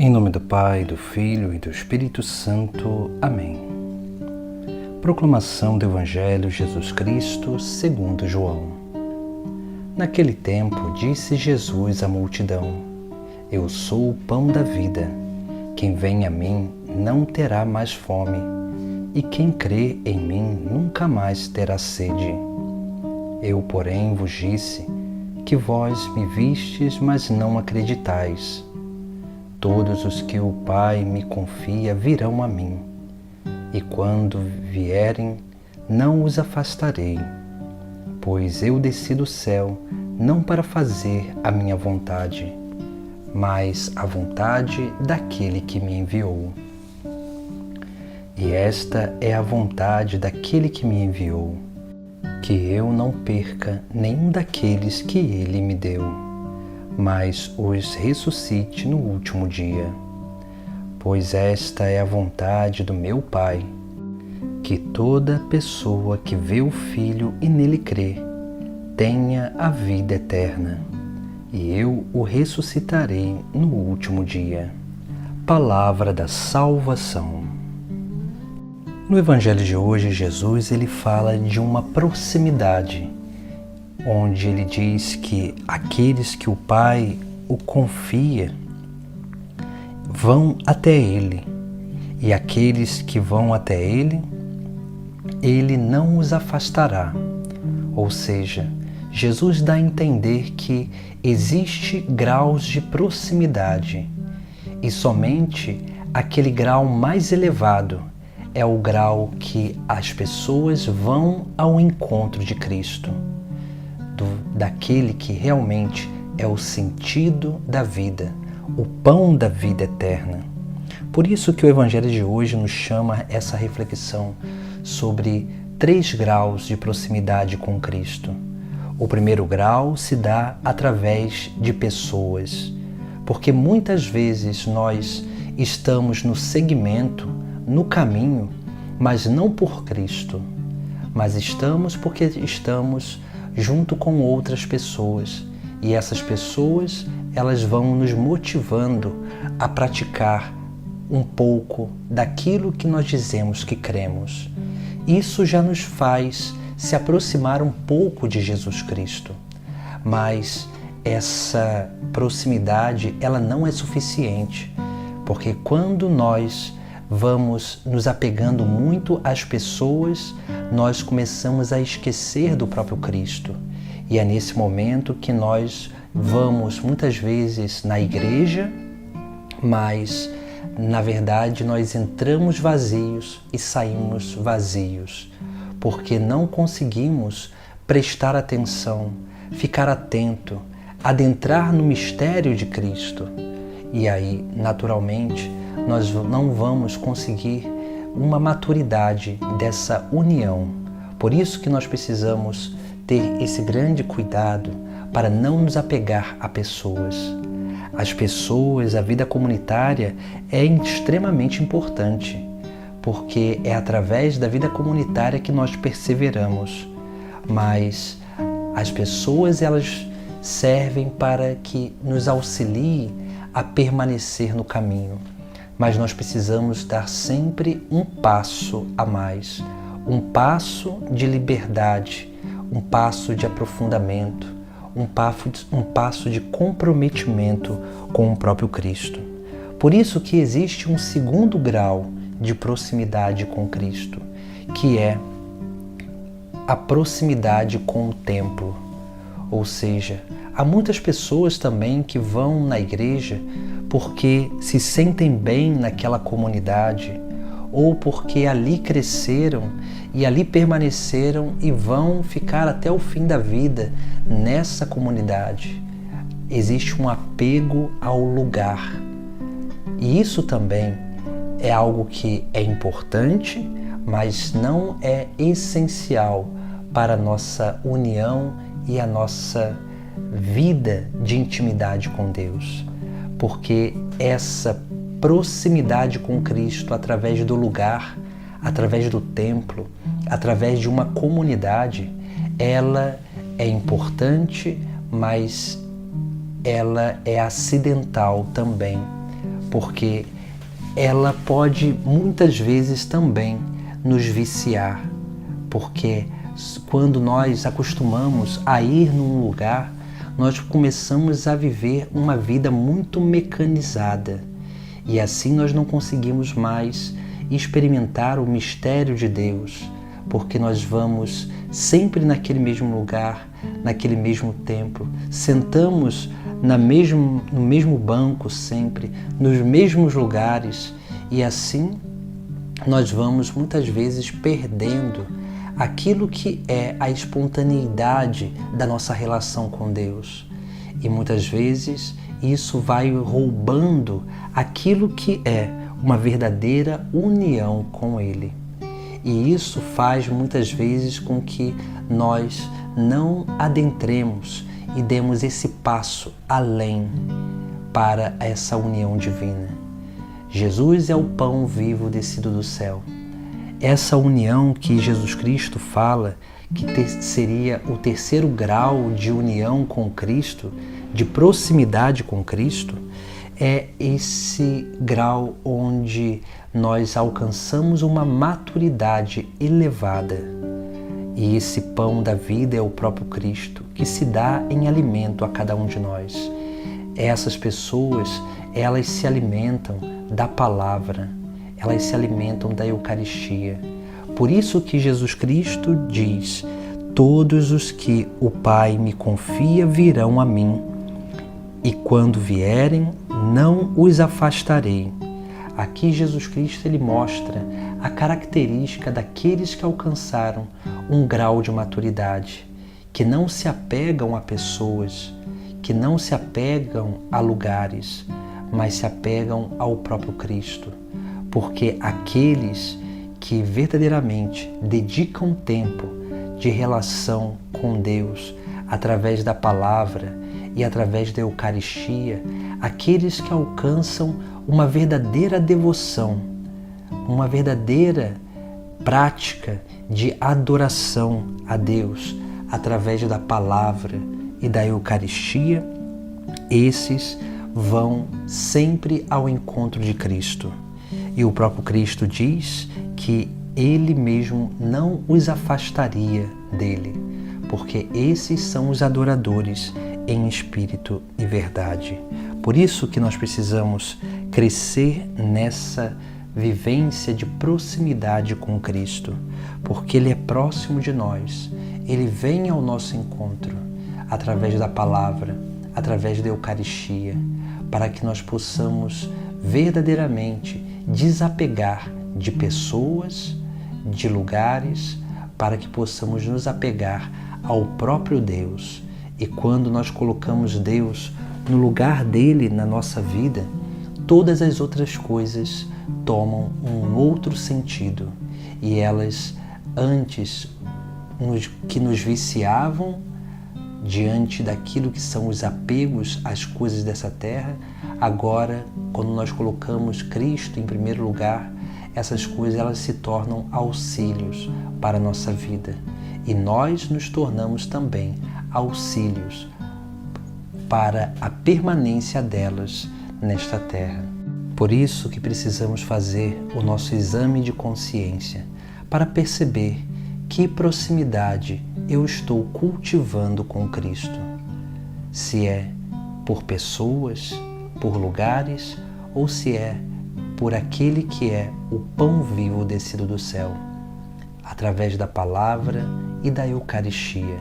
Em nome do Pai, do Filho e do Espírito Santo. Amém. Proclamação do Evangelho de Jesus Cristo segundo João. Naquele tempo disse Jesus à multidão: Eu sou o pão da vida. Quem vem a mim não terá mais fome, e quem crê em mim nunca mais terá sede. Eu, porém, vos disse que vós me vistes, mas não acreditais. Todos os que o Pai me confia virão a mim, e quando vierem, não os afastarei, pois eu desci do céu não para fazer a minha vontade, mas a vontade daquele que me enviou. E esta é a vontade daquele que me enviou, que eu não perca nenhum daqueles que ele me deu, mas os ressuscite no último dia. Pois esta é a vontade do meu Pai, que toda pessoa que vê o Filho e nele crê, tenha a vida eterna, e eu o ressuscitarei no último dia. Palavra da salvação. No Evangelho de hoje, Jesus ele fala de uma proximidade, onde ele diz que aqueles que o Pai o confia vão até ele, e aqueles que vão até ele, ele não os afastará. Ou seja, Jesus dá a entender que existe graus de proximidade, e somente aquele grau mais elevado é o grau que as pessoas vão ao encontro de Cristo, daquele que realmente é o sentido da vida, o pão da vida eterna. Por isso que o Evangelho de hoje nos chama essa reflexão sobre 3 graus de proximidade com Cristo. O primeiro grau se dá através de pessoas, porque muitas vezes nós estamos no segmento, no caminho, mas não por Cristo, mas estamos porque estamos junto com outras pessoas, e essas pessoas elas vão nos motivando a praticar um pouco daquilo que nós dizemos que cremos. Isso já nos faz se aproximar um pouco de Jesus Cristo, mas essa proximidade ela não é suficiente, porque quando nós vamos nos apegando muito às pessoas, nós começamos a esquecer do próprio Cristo. E é nesse momento que nós vamos muitas vezes na igreja, mas na verdade nós entramos vazios e saímos vazios, porque não conseguimos prestar atenção, ficar atento, adentrar no mistério de Cristo. E aí, naturalmente, nós não vamos conseguir uma maturidade dessa união. Por isso que nós precisamos ter esse grande cuidado para não nos apegar a pessoas. As pessoas, a vida comunitária é extremamente importante, porque é através da vida comunitária que nós perseveramos. Mas as pessoas, elas servem para que nos auxiliem a permanecer no caminho. Mas nós precisamos dar sempre um passo a mais, um passo de liberdade, um passo de aprofundamento, um passo de comprometimento com o próprio Cristo. Por isso que existe um segundo grau de proximidade com Cristo, que é a proximidade com o templo. Ou seja, há muitas pessoas também que vão na igreja porque se sentem bem naquela comunidade, ou porque ali cresceram e ali permaneceram e vão ficar até o fim da vida nessa comunidade. Existe um apego ao lugar. E isso também é algo que é importante, mas não é essencial para a nossa união e a nossa vida de intimidade com Deus. Porque essa proximidade com Cristo através do lugar, através do templo, através de uma comunidade, ela é importante, mas ela é acidental também. porque ela pode muitas vezes também nos viciar, porque quando nós acostumamos a ir num lugar, nós começamos a viver uma vida muito mecanizada e assim nós não conseguimos mais experimentar o mistério de Deus, porque nós vamos sempre naquele mesmo lugar, naquele mesmo templo, sentamos no mesmo banco sempre, nos mesmos lugares, e assim nós vamos muitas vezes perdendo aquilo que é a espontaneidade da nossa relação com Deus. E muitas vezes isso vai roubando aquilo que é uma verdadeira união com Ele. E isso faz muitas vezes com que nós não adentremos e demos esse passo além para essa união divina. Jesus é o pão vivo descido do céu. Essa união que Jesus Cristo fala, que seria o terceiro grau de união com Cristo, de proximidade com Cristo, é esse grau onde nós alcançamos uma maturidade elevada. E esse pão da vida é o próprio Cristo, que se dá em alimento a cada um de nós. Essas pessoas, elas se alimentam da palavra, elas se alimentam da Eucaristia. Por isso que Jesus Cristo diz: todos os que o Pai me confia virão a mim, e quando vierem, não os afastarei. Aqui Jesus Cristo ele mostra a característica daqueles que alcançaram um grau de maturidade, que não se apegam a pessoas, que não se apegam a lugares, mas se apegam ao próprio Cristo. Porque aqueles que verdadeiramente dedicam tempo de relação com Deus através da palavra e através da Eucaristia, aqueles que alcançam uma verdadeira devoção, uma verdadeira prática de adoração a Deus através da palavra e da Eucaristia, esses vão sempre ao encontro de Cristo. E o próprio Cristo diz que Ele mesmo não os afastaria dele, porque esses são os adoradores em espírito e verdade. Por isso que nós precisamos crescer nessa vivência de proximidade com Cristo, porque Ele é próximo de nós, Ele vem ao nosso encontro através da palavra, através da Eucaristia, para que nós possamos verdadeiramente desapegar de pessoas, de lugares, para que possamos nos apegar ao próprio Deus. E quando nós colocamos Deus no lugar dele na nossa vida, todas as outras coisas tomam um outro sentido. E elas, antes, que nos viciavam diante daquilo que são os apegos às coisas dessa terra, agora, quando nós colocamos Cristo em primeiro lugar, essas coisas elas se tornam auxílios para a nossa vida. E nós nos tornamos também auxílios para a permanência delas nesta terra. Por isso que precisamos fazer o nosso exame de consciência para perceber que proximidade eu estou cultivando com Cristo. Se é por pessoas, por lugares, ou se é por aquele que é o pão vivo descido do céu, através da palavra e da Eucaristia.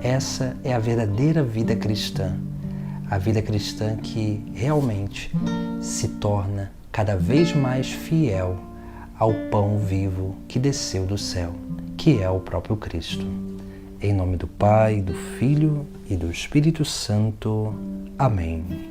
Essa é a verdadeira vida cristã, a vida cristã que realmente se torna cada vez mais fiel ao pão vivo que desceu do céu, que é o próprio Cristo. Em nome do Pai, do Filho e do Espírito Santo. Amém.